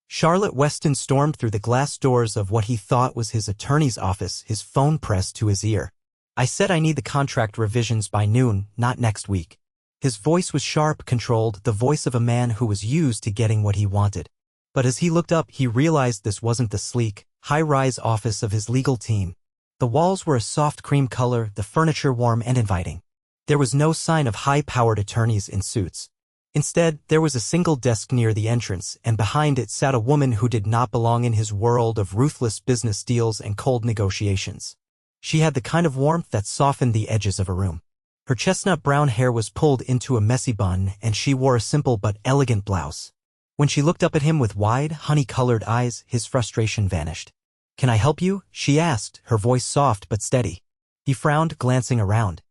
Charlotte Weston stormed through the glass doors of what he thought was his attorney's office, his phone pressed to his ear. "I said I need the contract revisions by noon, not next week." His voice was sharp, controlled, the voice of a man who was used to getting what he wanted. But as he looked up, he realized this wasn't the sleek, high-rise office of his legal team. The walls were a soft cream color, the furniture warm and inviting. There was no sign of high-powered attorneys in suits. Instead, there was a single desk near the entrance, and behind it sat a woman who did not belong in his world of ruthless business deals and cold negotiations. She had the kind of warmth that softened the edges of a room. Her chestnut brown hair was pulled into a messy bun, and she wore a simple but elegant blouse. When she looked up at him with wide, honey-colored eyes, his frustration vanished. "Can I help you?" she asked, her voice soft but steady. He frowned, glancing around.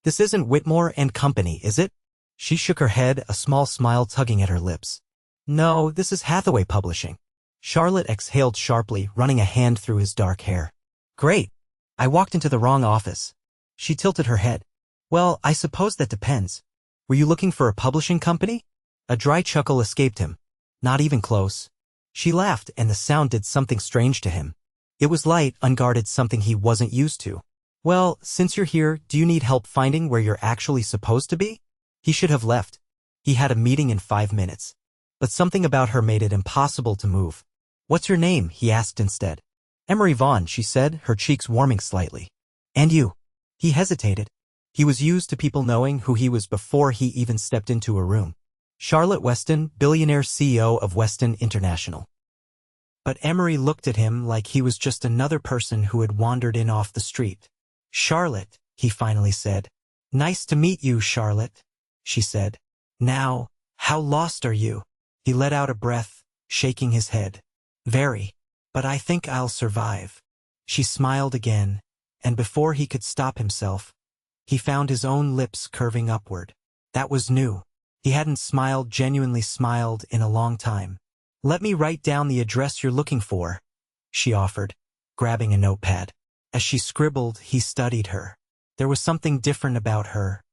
"This isn't Whitmore and Company, is it?" She shook her head, a small smile tugging at her lips. "No, this is Hathaway Publishing." Charlotte exhaled sharply, running a hand through his dark hair. "Great. I walked into the wrong office." She tilted her head. "Well, I suppose that depends. Were you looking for a publishing company?" A dry chuckle escaped him. "Not even close." She laughed, and the sound did something strange to him. It was light, unguarded, something he wasn't used to. "Well, since you're here, do you need help finding where you're actually supposed to be?" He should have left. He had a meeting in 5 minutes. But something about her made it impossible to move. "What's your name?" he asked instead. "Emery Vaughn," she said, her cheeks warming slightly. "And you?" He hesitated. He was used to people knowing who he was before he even stepped into a room. "Charlotte Weston, Billionaire CEO of Weston International." But Emery looked at him like he was just another person who had wandered in off the street. "Charlotte," he finally said. "Nice to meet you, Charlotte," she said. "Now, how lost are you?" He let out a breath, shaking his head. "Very. But I think I'll survive." She smiled again, and before he could stop himself, he found his own lips curving upward. That was new. He hadn't genuinely smiled in a long time. "Let me write down the address you're looking for," she offered, grabbing a notepad. As she scribbled, he studied her. There was something different about her,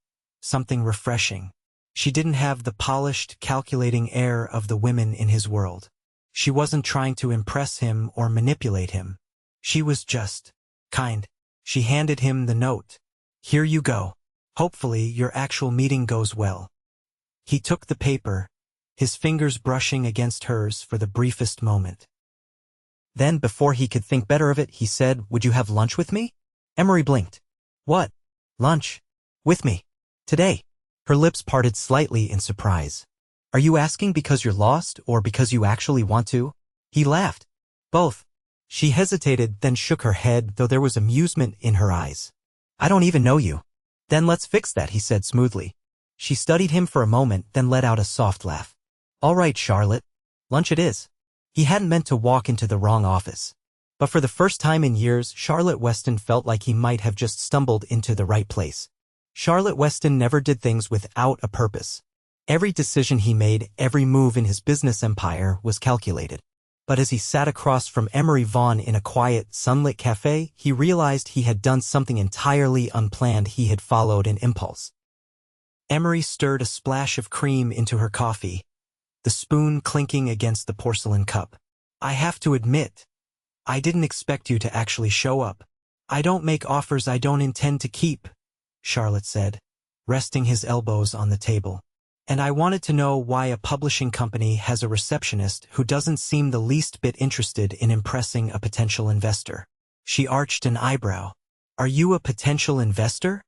something refreshing. She didn't have the polished, calculating air of the women in his world. She wasn't trying to impress him or manipulate him. She was just kind. She handed him the note. "Here you go. Hopefully your actual meeting goes well." He took the paper, his fingers brushing against hers for the briefest moment. Then, before he could think better of it, he said, "Would you have lunch with me?" Emery blinked. "What? Lunch? With me? Today?" Her lips parted slightly in surprise. "Are you asking because you're lost, or because you actually want to?" He laughed. "Both." She hesitated, then shook her head, though there was amusement in her eyes. "I don't even know you." "Then let's fix that," he said smoothly. She studied him for a moment, then let out a soft laugh. "All right, Charlotte. Lunch it is." He hadn't meant to walk into the wrong office. But for the first time in years, Charlotte Weston felt like he might have just stumbled into the right place. Charlotte Weston never did things without a purpose. Every decision he made, every move in his business empire was calculated. But as he sat across from Emery Vaughn in a quiet, sunlit cafe, he realized he had done something entirely unplanned. He had followed an impulse. Emery stirred a splash of cream into her coffee, the spoon clinking against the porcelain cup. "I have to admit, I didn't expect you to actually show up. I don't make offers I don't intend to keep," Charlotte said, resting his elbows on the table. "And I wanted to know why a publishing company has a receptionist who doesn't seem the least bit interested in impressing a potential investor." She arched an eyebrow. "Are you a potential investor?"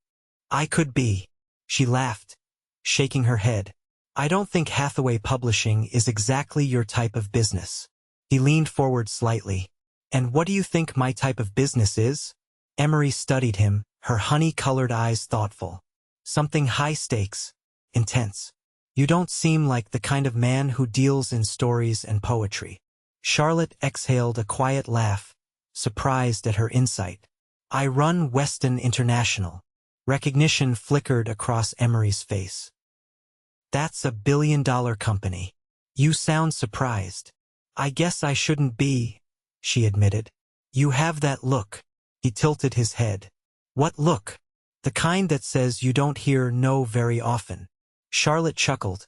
"I could be." She laughed, shaking her head. "I don't think Hathaway Publishing is exactly your type of business." He leaned forward slightly. "And what do you think my type of business is?" Emery studied him, her honey-colored eyes thoughtful. "Something high stakes, intense. You don't seem like the kind of man who deals in stories and poetry." Charlotte exhaled a quiet laugh, surprised at her insight. "I run Weston International." Recognition flickered across Emery's face. "That's a billion-dollar company. You sound surprised." "I guess I shouldn't be," she admitted. "You have that look." He tilted his head. "What look?" "The kind that says you don't hear no very often." Charlotte chuckled,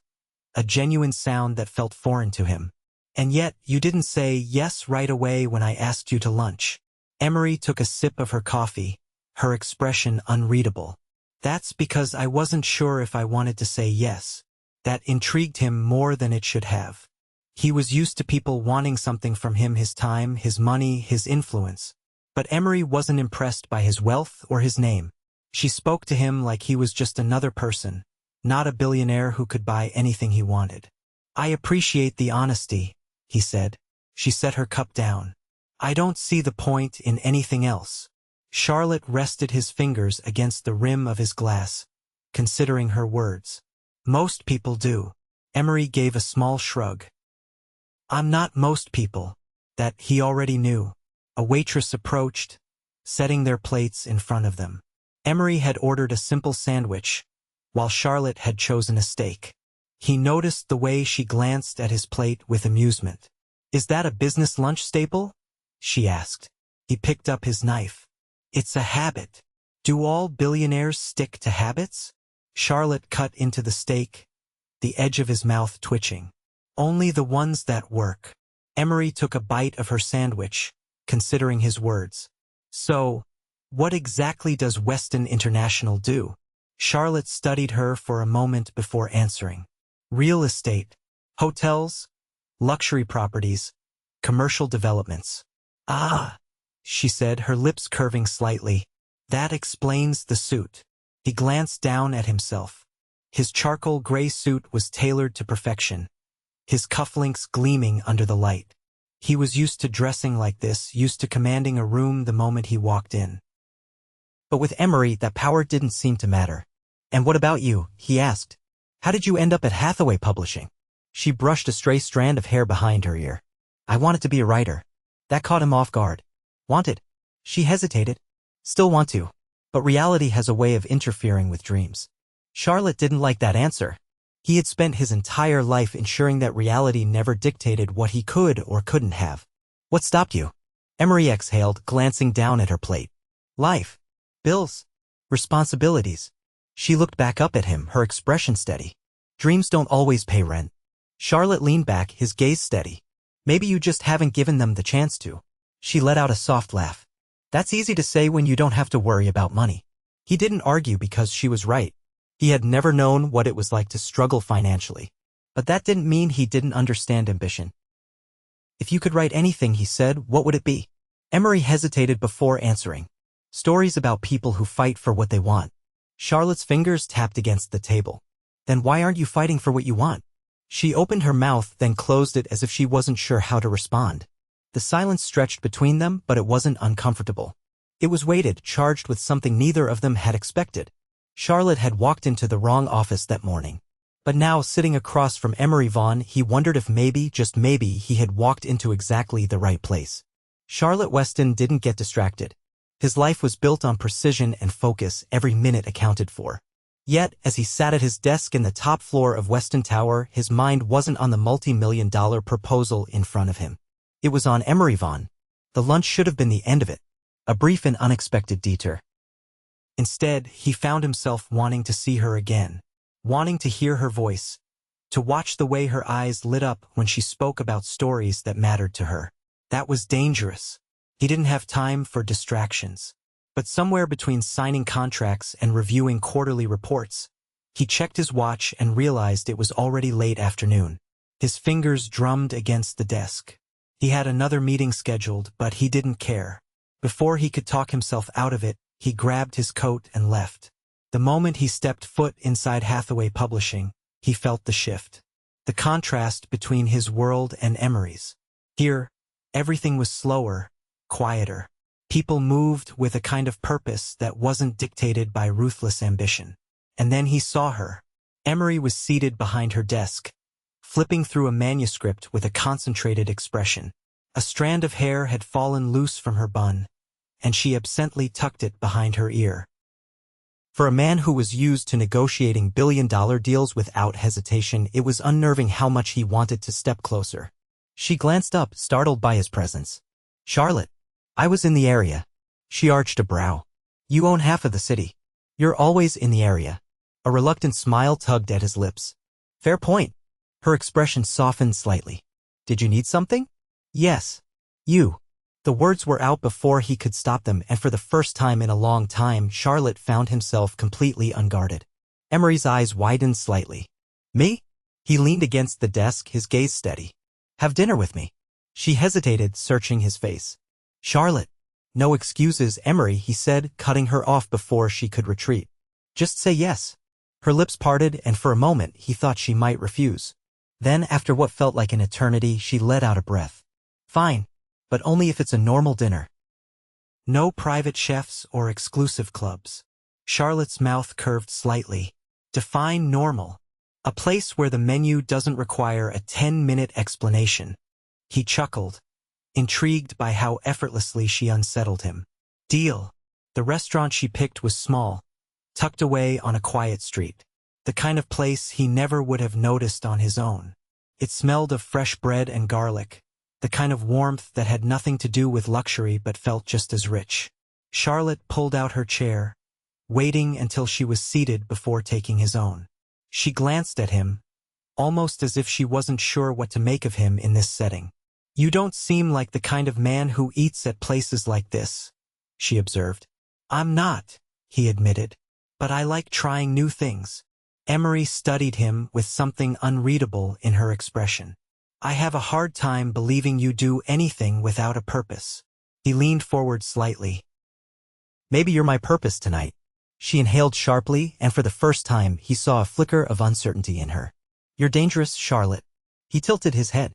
a genuine sound that felt foreign to him. And yet, you didn't say yes right away when I asked you to lunch. Emery took a sip of her coffee, her expression unreadable. That's because I wasn't sure if I wanted to say yes. That intrigued him more than it should have. He was used to people wanting something from him, his time, his money, his influence. But Emery wasn't impressed by his wealth or his name. She spoke to him like he was just another person, not a billionaire who could buy anything he wanted. I appreciate the honesty, he said. She set her cup down. I don't see the point in anything else. Charlotte rested his fingers against the rim of his glass, considering her words. Most people do. Emery gave a small shrug. I'm not most people. That he already knew. A waitress approached, setting their plates in front of them. Emery had ordered a simple sandwich, while Charlotte had chosen a steak. He noticed the way she glanced at his plate with amusement. Is that a business lunch staple? She asked. He picked up his knife. It's a habit. Do all billionaires stick to habits? Charlotte cut into the steak, the edge of his mouth twitching. Only the ones that work. Emery took a bite of her sandwich, considering his words. So, what exactly does Weston International do? Charlotte studied her for a moment before answering. Real estate, hotels, luxury properties, commercial developments. Ah, she said, her lips curving slightly. That explains the suit. He glanced down at himself. His charcoal gray suit was tailored to perfection, his cufflinks gleaming under the light. He was used to dressing like this, used to commanding a room the moment he walked in. But with Emery, that power didn't seem to matter. And what about you? He asked. How did you end up at Hathaway Publishing? She brushed a stray strand of hair behind her ear. I wanted to be a writer. That caught him off guard. Wanted. She hesitated. Still want to. But reality has a way of interfering with dreams. Charlotte didn't like that answer. He had spent his entire life ensuring that reality never dictated what he could or couldn't have. What stopped you? Emery exhaled, glancing down at her plate. Life. Bills. Responsibilities. She looked back up at him, her expression steady. Dreams don't always pay rent. Charlotte leaned back, his gaze steady. Maybe you just haven't given them the chance to. She let out a soft laugh. That's easy to say when you don't have to worry about money. He didn't argue because she was right. He had never known what it was like to struggle financially. But that didn't mean he didn't understand ambition. If you could write anything, he said, what would it be? Emery hesitated before answering. Stories about people who fight for what they want. Charlotte's fingers tapped against the table. Then why aren't you fighting for what you want? She opened her mouth, then closed it as if she wasn't sure how to respond. The silence stretched between them, but it wasn't uncomfortable. It was weighted, charged with something neither of them had expected. Charlotte had walked into the wrong office that morning. But now, sitting across from Emery Vaughn, he wondered if maybe, just maybe, he had walked into exactly the right place. Charlotte Weston didn't get distracted. His life was built on precision and focus, every minute accounted for. Yet, as he sat at his desk in the top floor of Weston Tower, his mind wasn't on the multi-million-dollar proposal in front of him. It was on Emery Vaughn. The lunch should have been the end of it. A brief and unexpected detour. Instead, he found himself wanting to see her again, wanting to hear her voice, to watch the way her eyes lit up when she spoke about stories that mattered to her. That was dangerous. He didn't have time for distractions. But somewhere between signing contracts and reviewing quarterly reports, he checked his watch and realized it was already late afternoon. His fingers drummed against the desk. He had another meeting scheduled, but he didn't care. Before he could talk himself out of it, he grabbed his coat and left. The moment he stepped foot inside Hathaway Publishing, he felt the shift. The contrast between his world and Emery's. Here, everything was slower, quieter. People moved with a kind of purpose that wasn't dictated by ruthless ambition. And then he saw her. Emery was seated behind her desk, flipping through a manuscript with a concentrated expression. A strand of hair had fallen loose from her bun, and she absently tucked it behind her ear. For a man who was used to negotiating billion-dollar deals without hesitation, it was unnerving how much he wanted to step closer. She glanced up, startled by his presence. Charlotte. I was in the area. She arched a brow. You own half of the city. You're always in the area. A reluctant smile tugged at his lips. Fair point. Her expression softened slightly. Did you need something? Yes. You. The words were out before he could stop them, and for the first time in a long time, Charlotte found himself completely unguarded. Emery's eyes widened slightly. Me? He leaned against the desk, his gaze steady. Have dinner with me. She hesitated, searching his face. Charlotte. No excuses, Emery, he said, cutting her off before she could retreat. Just say yes. Her lips parted, and for a moment he thought she might refuse. Then, after what felt like an eternity, she let out a breath. Fine. But only if it's a normal dinner. No private chefs or exclusive clubs. Charlotte's mouth curved slightly. Define normal. A place where the menu doesn't require a 10-minute explanation. He chuckled, intrigued by how effortlessly she unsettled him. Deal. The restaurant she picked was small, tucked away on a quiet street. The kind of place he never would have noticed on his own. It smelled of fresh bread and garlic, the kind of warmth that had nothing to do with luxury but felt just as rich. Charlotte pulled out her chair, waiting until she was seated before taking his own. She glanced at him, almost as if she wasn't sure what to make of him in this setting. You don't seem like the kind of man who eats at places like this, she observed. I'm not, he admitted, but I like trying new things. Emery studied him with something unreadable in her expression. I have a hard time believing you do anything without a purpose. He leaned forward slightly. Maybe you're my purpose tonight. She inhaled sharply, and for the first time he saw a flicker of uncertainty in her. You're dangerous, Charlotte. He tilted his head.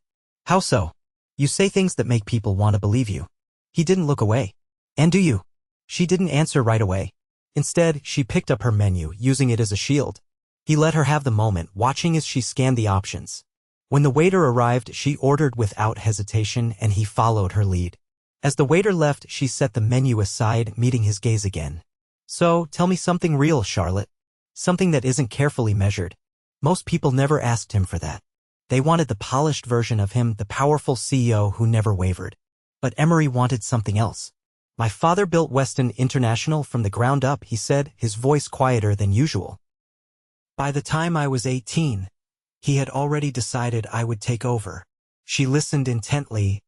How so? You say things that make people want to believe you. He didn't look away. And do you? She didn't answer right away. Instead, she picked up her menu, using it as a shield. He let her have the moment, watching as she scanned the options. When the waiter arrived, she ordered without hesitation, and he followed her lead. As the waiter left, she set the menu aside, meeting his gaze again. So, tell me something real, Charlotte. Something that isn't carefully measured. Most people never asked him for that. They wanted the polished version of him, the powerful CEO who never wavered. But Emery wanted something else. My father built Weston International from the ground up, he said, his voice quieter than usual. By the time I was 18, he had already decided I would take over. She listened intently,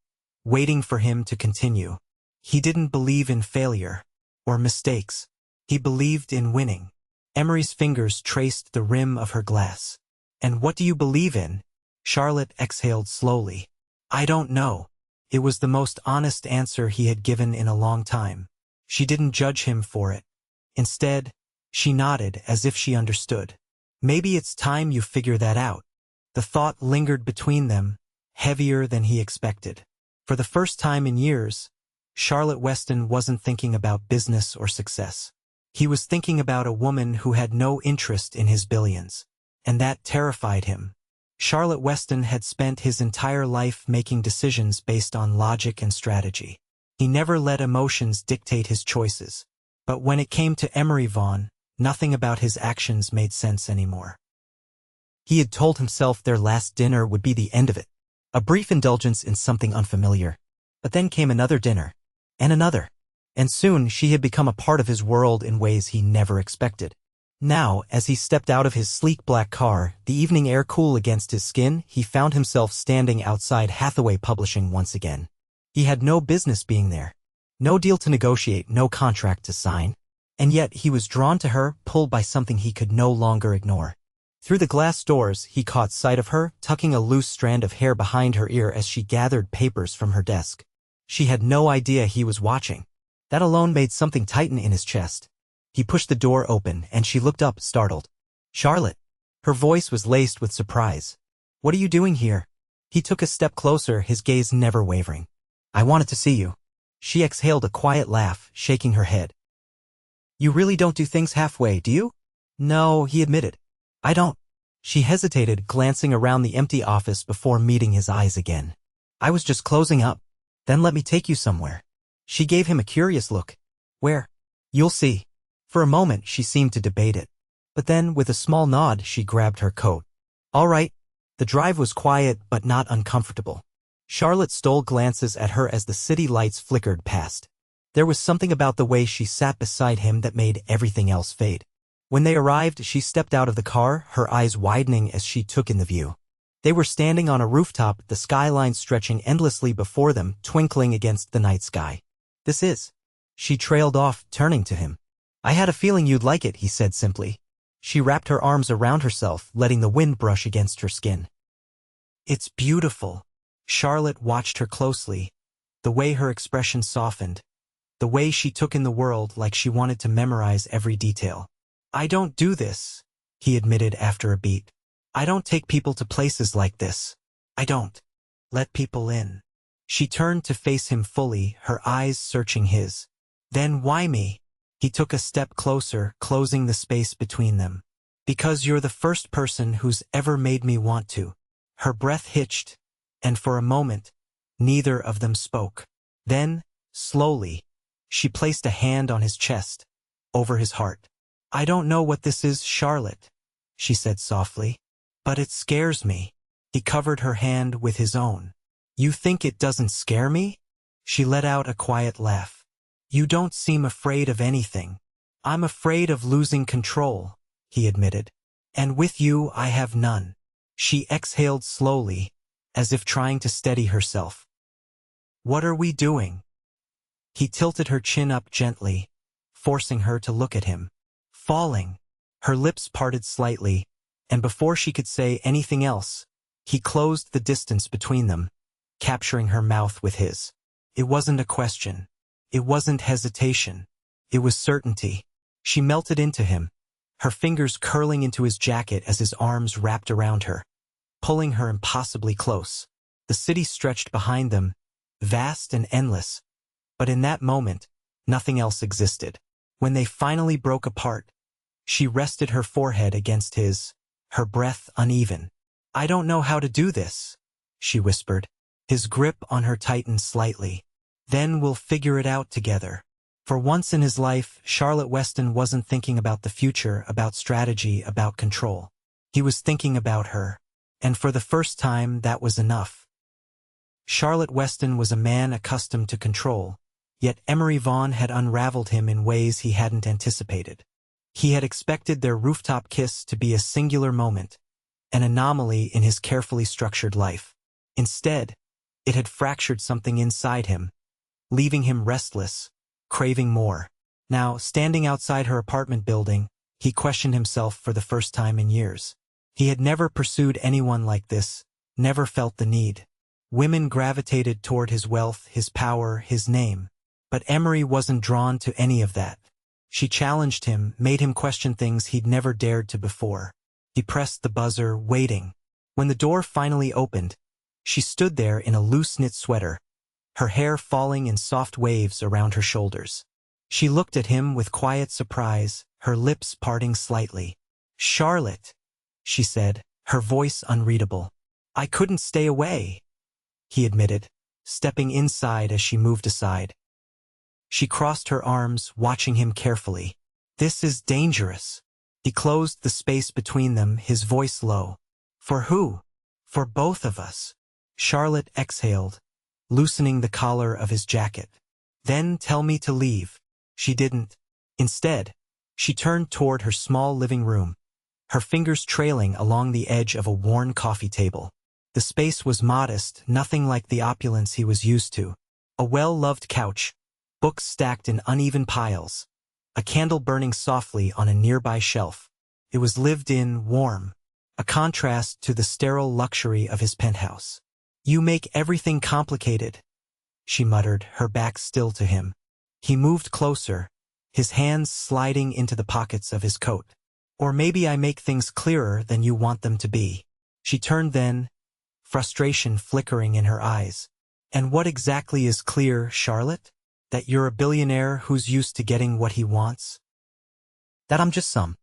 waiting for him to continue. He didn't believe in failure or mistakes. He believed in winning. Emery's fingers traced the rim of her glass. And what do you believe in? Charlotte exhaled slowly. I don't know. It was the most honest answer he had given in a long time. She didn't judge him for it. Instead, she nodded as if she understood. Maybe it's time you figure that out. The thought lingered between them, heavier than he expected. For the first time in years, Charlotte Weston wasn't thinking about business or success. He was thinking about a woman who had no interest in his billions. And that terrified him. Charlotte Weston had spent his entire life making decisions based on logic and strategy. He never let emotions dictate his choices. But when it came to Emery Vaughn, nothing about his actions made sense anymore. He had told himself their last dinner would be the end of it. A brief indulgence in something unfamiliar. But then came another dinner. And another. And soon she had become a part of his world in ways he never expected. Now, as he stepped out of his sleek black car, the evening air cool against his skin, he found himself standing outside Hathaway Publishing once again. He had no business being there. No deal to negotiate, no contract to sign. And yet he was drawn to her, pulled by something he could no longer ignore. Through the glass doors, he caught sight of her, tucking a loose strand of hair behind her ear as she gathered papers from her desk. She had no idea he was watching. That alone made something tighten in his chest. He pushed the door open, and she looked up, startled. Charlotte. Her voice was laced with surprise. What are you doing here? He took a step closer, his gaze never wavering. I wanted to see you. She exhaled a quiet laugh, shaking her head. You really don't do things halfway, do you? No, he admitted. I don't. She hesitated, glancing around the empty office before meeting his eyes again. I was just closing up. Then let me take you somewhere. She gave him a curious look. Where? You'll see. For a moment, she seemed to debate it. But then, with a small nod, she grabbed her coat. All right. The drive was quiet, but not uncomfortable. Charlotte stole glances at her as the city lights flickered past. There was something about the way she sat beside him that made everything else fade. When they arrived, she stepped out of the car, her eyes widening as she took in the view. They were standing on a rooftop, the skyline stretching endlessly before them, twinkling against the night sky. This is. She trailed off, turning to him. I had a feeling you'd like it, he said simply. She wrapped her arms around herself, letting the wind brush against her skin. It's beautiful. Charlotte watched her closely, the way her expression softened, the way she took in the world like she wanted to memorize every detail. I don't do this, he admitted after a beat. I don't take people to places like this. I don't let people in. She turned to face him fully, her eyes searching his. Then why me? He took a step closer, closing the space between them. Because you're the first person who's ever made me want to. Her breath hitched, and for a moment, neither of them spoke. Then, slowly, she placed a hand on his chest, over his heart. I don't know what this is, Charlotte, she said softly, but it scares me. He covered her hand with his own. You think it doesn't scare me? She let out a quiet laugh. You don't seem afraid of anything. I'm afraid of losing control, he admitted. And with you I have none. She exhaled slowly, as if trying to steady herself. What are we doing? He tilted her chin up gently, forcing her to look at him. Falling. Her lips parted slightly, and before she could say anything else, he closed the distance between them, capturing her mouth with his. It wasn't a question. It wasn't hesitation. It was certainty. She melted into him, her fingers curling into his jacket as his arms wrapped around her, pulling her impossibly close. The city stretched behind them, vast and endless, but in that moment, nothing else existed. When they finally broke apart, she rested her forehead against his, her breath uneven. I don't know how to do this, she whispered. His grip on her tightened slightly. Then we'll figure it out together. For once in his life, Charlotte Weston wasn't thinking about the future, about strategy, about control. He was thinking about her. And for the first time, that was enough. Charlotte Weston was a man accustomed to control, yet Emery Vaughn had unraveled him in ways he hadn't anticipated. He had expected their rooftop kiss to be a singular moment, an anomaly in his carefully structured life. Instead, it had fractured something inside him, leaving him restless, craving more. Now, standing outside her apartment building, he questioned himself for the first time in years. He had never pursued anyone like this, never felt the need. Women gravitated toward his wealth, his power, his name. But Emery wasn't drawn to any of that. She challenged him, made him question things he'd never dared to before. He pressed the buzzer, waiting. When the door finally opened, she stood there in a loose-knit sweater, her hair falling in soft waves around her shoulders. She looked at him with quiet surprise, her lips parting slightly. Charlotte, she said, her voice unreadable. I couldn't stay away, he admitted, stepping inside as she moved aside. She crossed her arms, watching him carefully. This is dangerous. He closed the space between them, his voice low. For who? For both of us. Charlotte exhaled, loosening the collar of his jacket. Then tell me to leave. She didn't. Instead, she turned toward her small living room, her fingers trailing along the edge of a worn coffee table. The space was modest, nothing like the opulence he was used to. A well-loved couch, books stacked in uneven piles, a candle burning softly on a nearby shelf. It was lived in, warm, a contrast to the sterile luxury of his penthouse. You make everything complicated, she muttered, her back still to him. He moved closer, his hands sliding into the pockets of his coat. Or maybe I make things clearer than you want them to be. She turned then, frustration flickering in her eyes. And what exactly is clear, Charlotte? That you're a billionaire who's used to getting what he wants? That I'm just some.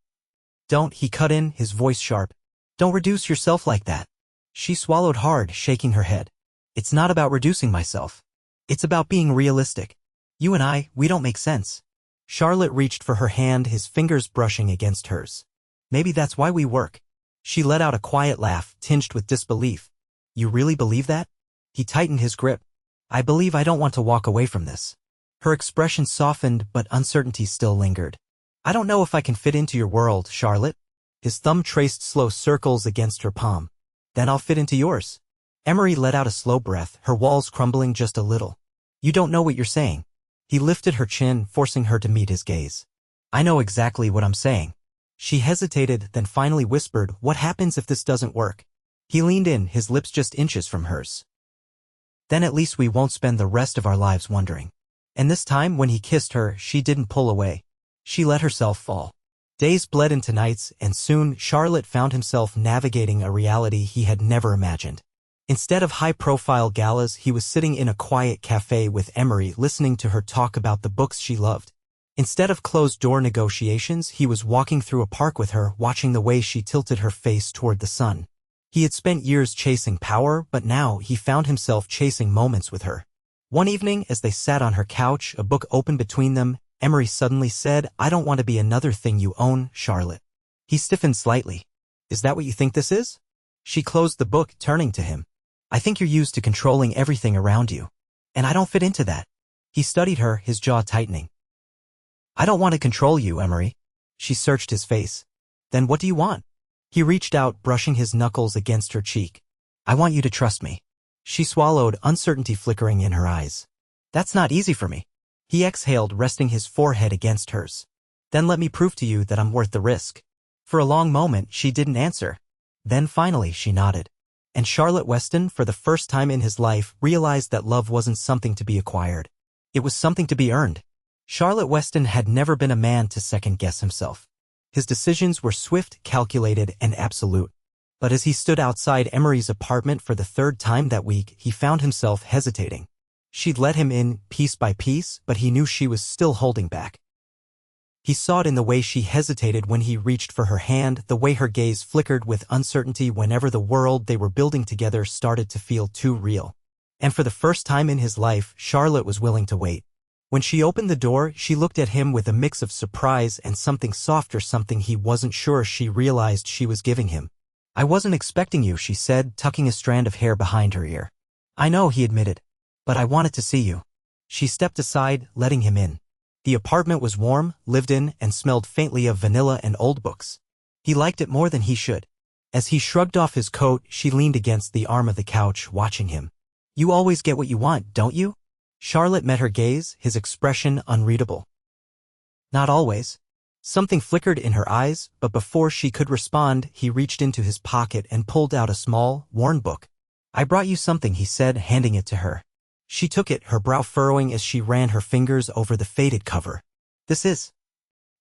Don't, he cut in, his voice sharp. Don't reduce yourself like that. She swallowed hard, shaking her head. It's not about reducing myself. It's about being realistic. You and I, we don't make sense. Charlotte reached for her hand, his fingers brushing against hers. Maybe that's why we work. She let out a quiet laugh, tinged with disbelief. You really believe that? He tightened his grip. I believe I don't want to walk away from this. Her expression softened, but uncertainty still lingered. I don't know if I can fit into your world, Charlotte. His thumb traced slow circles against her palm. Then I'll fit into yours. Emery let out a slow breath, her walls crumbling just a little. You don't know what you're saying. He lifted her chin, forcing her to meet his gaze. I know exactly what I'm saying. She hesitated, then finally whispered, what happens if this doesn't work? He leaned in, his lips just inches from hers. Then at least we won't spend the rest of our lives wondering. And this time, when he kissed her, she didn't pull away. She let herself fall. Days bled into nights, and soon Charlotte found himself navigating a reality he had never imagined. Instead of high-profile galas, he was sitting in a quiet cafe with Emery, listening to her talk about the books she loved. Instead of closed-door negotiations, he was walking through a park with her, watching the way she tilted her face toward the sun. He had spent years chasing power, but now he found himself chasing moments with her. One evening, as they sat on her couch, a book open between them, Emery suddenly said, I don't want to be another thing you own, Charlotte. He stiffened slightly. Is that what you think this is? She closed the book, turning to him. I think you're used to controlling everything around you. And I don't fit into that. He studied her, his jaw tightening. I don't want to control you, Emery. She searched his face. Then what do you want? He reached out, brushing his knuckles against her cheek. I want you to trust me. She swallowed, uncertainty flickering in her eyes. That's not easy for me. He exhaled, resting his forehead against hers. Then let me prove to you that I'm worth the risk. For a long moment, she didn't answer. Then finally, she nodded. And Charlotte Weston, for the first time in his life, realized that love wasn't something to be acquired. It was something to be earned. Charlotte Weston had never been a man to second-guess himself. His decisions were swift, calculated, and absolute. But as he stood outside Emery's apartment for the third time that week, he found himself hesitating. She'd let him in, piece by piece, but he knew she was still holding back. He saw it in the way she hesitated when he reached for her hand, the way her gaze flickered with uncertainty whenever the world they were building together started to feel too real. And for the first time in his life, Charlotte was willing to wait. When she opened the door, she looked at him with a mix of surprise and something softer, something he wasn't sure she realized she was giving him. I wasn't expecting you, she said, tucking a strand of hair behind her ear. I know, he admitted. But I wanted to see you. She stepped aside, letting him in. The apartment was warm, lived in, and smelled faintly of vanilla and old books. He liked it more than he should. As he shrugged off his coat, she leaned against the arm of the couch, watching him. You always get what you want, don't you? Charlotte met her gaze, his expression unreadable. Not always. Something flickered in her eyes, but before she could respond, he reached into his pocket and pulled out a small, worn book. I brought you something, he said, handing it to her. She took it, her brow furrowing as she ran her fingers over the faded cover. This is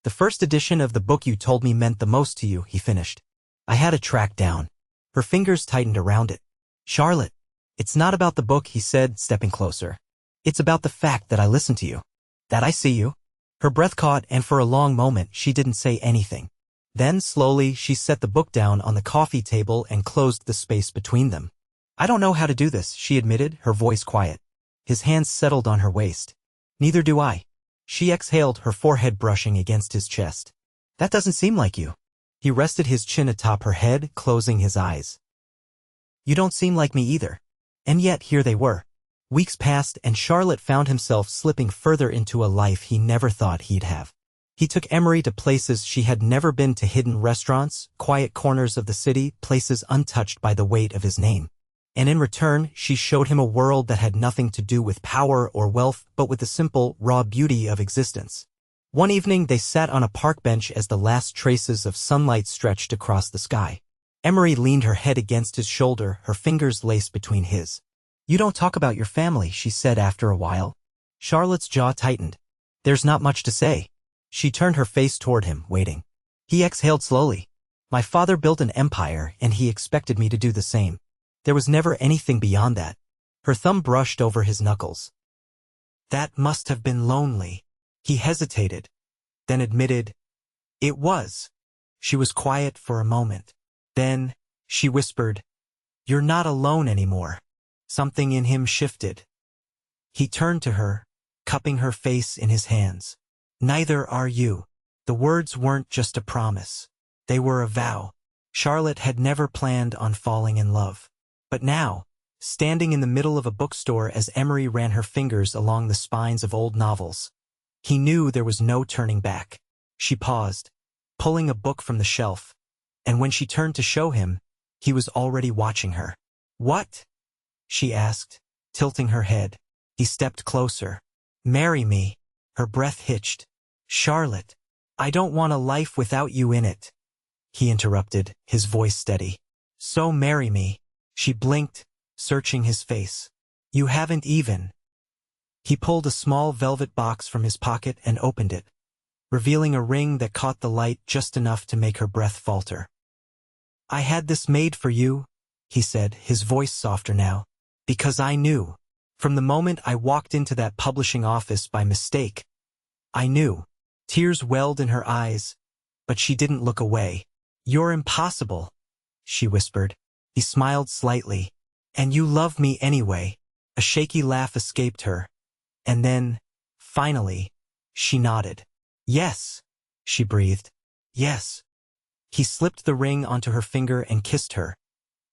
the first edition of the book you told me meant the most to you, he finished. I had to track down. Her fingers tightened around it. Charlotte, it's not about the book, he said, stepping closer. It's about the fact that I listen to you. That I see you. Her breath caught, and for a long moment, she didn't say anything. Then, slowly, she set the book down on the coffee table and closed the space between them. I don't know how to do this, she admitted, her voice quiet. His hands settled on her waist. Neither do I. She exhaled, her forehead brushing against his chest. That doesn't seem like you. He rested his chin atop her head, closing his eyes. You don't seem like me either. And yet, here they were. Weeks passed, and Charlotte found himself slipping further into a life he never thought he'd have. He took Emery to places she had never been, to hidden restaurants, quiet corners of the city, places untouched by the weight of his name. And in return, she showed him a world that had nothing to do with power or wealth, but with the simple, raw beauty of existence. One evening, they sat on a park bench as the last traces of sunlight stretched across the sky. Emery leaned her head against his shoulder, her fingers laced between his. You don't talk about your family, she said after a while. Charlotte's jaw tightened. There's not much to say. She turned her face toward him, waiting. He exhaled slowly. My father built an empire, and he expected me to do the same. There was never anything beyond that. Her thumb brushed over his knuckles. That must have been lonely. He hesitated, then admitted, it was. She was quiet for a moment. Then, she whispered, You're not alone anymore. Something in him shifted. He turned to her, cupping her face in his hands. Neither are you. The words weren't just a promise. They were a vow. Charlotte had never planned on falling in love. But now, standing in the middle of a bookstore as Emery ran her fingers along the spines of old novels, he knew there was no turning back. She paused, pulling a book from the shelf, and when she turned to show him, He was already watching her. "What?" she asked, tilting her head. He stepped closer. "Marry me." Her breath hitched. "Charlotte, I don't want a life without you in it," he interrupted, his voice steady. "So marry me." She blinked, searching his face. "You haven't even." He pulled a small velvet box from his pocket and opened it, revealing a ring that caught the light just enough to make her breath falter. "I had this made for you," he said, his voice softer now, "because I knew. From the moment I walked into that publishing office by mistake, I knew." Tears welled in her eyes, but she didn't look away. "You're impossible," she whispered. He smiled slightly. "And you love me anyway." A shaky laugh escaped her, and then, finally, she nodded. "Yes," she breathed. "Yes." He slipped the ring onto her finger and kissed her,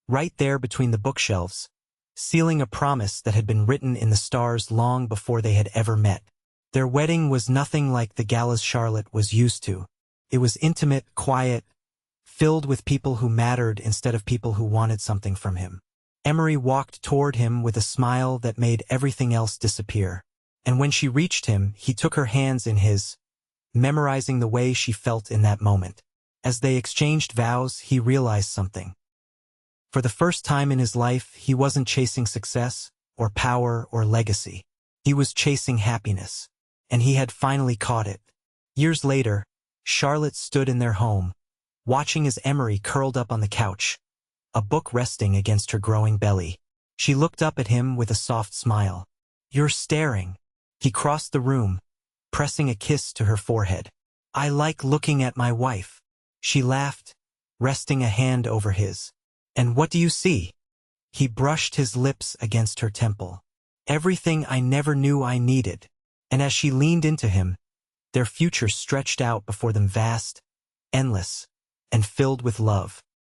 right there between the bookshelves, sealing a promise that had been written in the stars long before they had ever met. Their wedding was nothing like the galas Charlotte was used to. It was intimate, quiet, filled with people who mattered instead of people who wanted something from him. Emery walked toward him with a smile that made everything else disappear. And when she reached him, he took her hands in his, memorizing the way she felt in that moment. As they exchanged vows, he realized something. For the first time in his life, he wasn't chasing success, or power, or legacy. He was chasing happiness. And he had finally caught it. Years later, Charlotte stood in their home, watching as Emery curled up on the couch, a book resting against her growing belly. She looked up at him with a soft smile. "You're staring." He crossed the room, pressing a kiss to her forehead. "I like looking at my wife." She laughed, resting a hand over his. "And what do you see?" He brushed his lips against her temple. "Everything I never knew I needed." And as she leaned into him, their future stretched out before them, vast, endless, and filled with love.